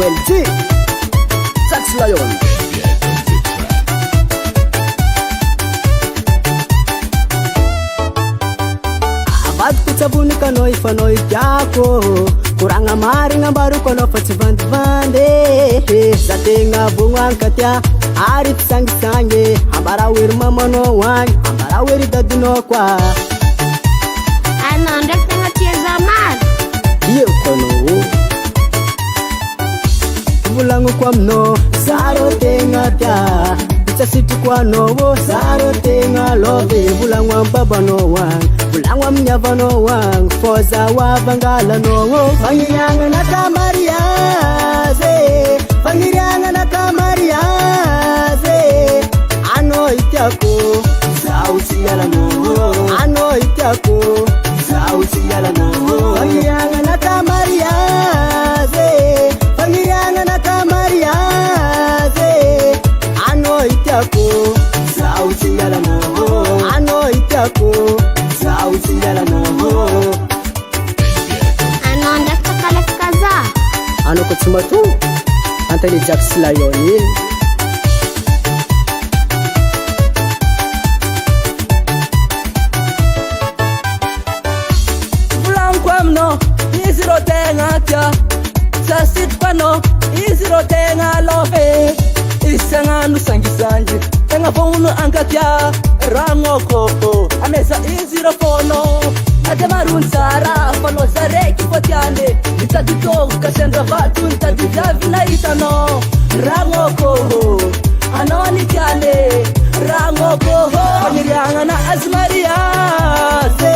Welty Sax Lion. Avadiko tsavony kanao ifanao itiako, koragna marigna ambaroko anao fa tsy vandivandy. Za tegna vognagny ka tia ary tsy sangisangy, ambara hoery mamanao agny, ambara hoery dadinao koa. Anao ndraiky tegna tia zamaly. Io kanao volagniko aminao, zaro tegna tiaitsasitriko anao, zaro tegna lovy. Volagno amin'ny babanao agny, volagno amin'ny havanao agny, fô zaho avangalanao. Fagniriagna naka mariazy, fagniriagna naka mariazy. Anao itiako, zaho tsy ialanao. Anao itiako, zaho tsy ialanao. Fagniriagna naka mariazy, fagniriagna naka mariazy. Anao itiako, zaho tsy ialanao. Anao itiako, zaho tsy ialanao. Anao ndraiky takalefaka za. Anao ko tsy matoa antany jiaby sy Lion iny. Volagniko aminao, izy rô tegna tia, sasitiko anao, izy rô tegna lovy. Isan'andro sangisangy, tegna vono ankatia, ragnoko ameza izy rô fônao. Adia marony tsara, fanao zaraiky fô tiane, mitady tôgo ka sendra vato, mitady viavy na hitanao. Ragnoko anao ny tiane, ragnoko fagniriagna na azy mariazy,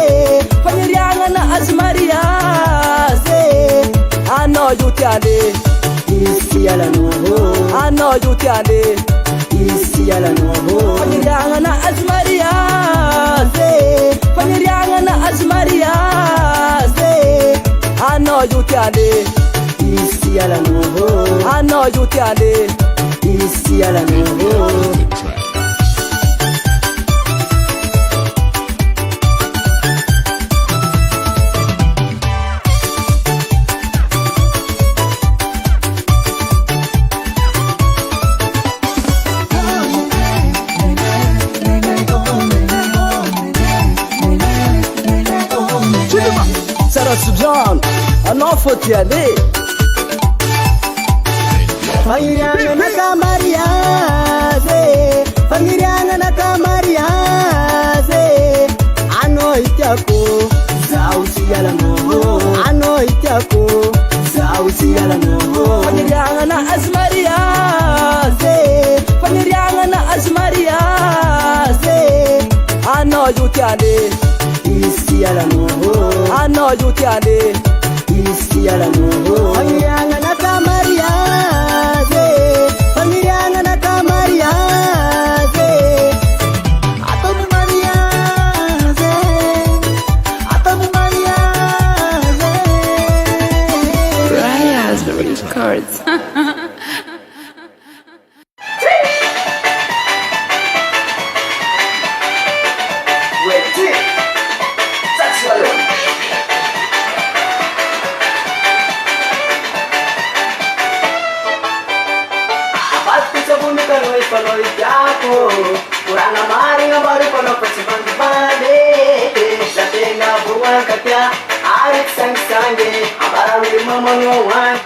fagniriagna na azy mariazy. Anao io tiane, Izy ialanao. anao io tiane, Izy ialanao. fagniriagna na azy mariazy, fagniriagna na azy mariazy. Anao io tiane, Izy ialanao. anao io tiane. Izy ialanao. Sarasubian, anao fô tiane. Fagniriagna naka mariazy, fagniriagna naka mariazy. Anao itiako, zaho tsy ialanao. Anao itiako, zaho tsy ialanao. Fagniriagna na azy mariazy, fagniriagna na azy mariazy. Anao io tiane, Izy ialanao. anao io tiane. Izy ialanao. Fagniriagna naka mariazy, fagniriagna naka mariazy. Ataovy mariazy, ataovy mariazy. Raya's Records. Welty Sax Lion. Avadiko tsavony kanao ifanao itiako, koragna marigna ambaroko anao fa tsy vandivandy. Za tegna vognagny ka tia ary tsy sangisangy, ambara hoery mamanao agny.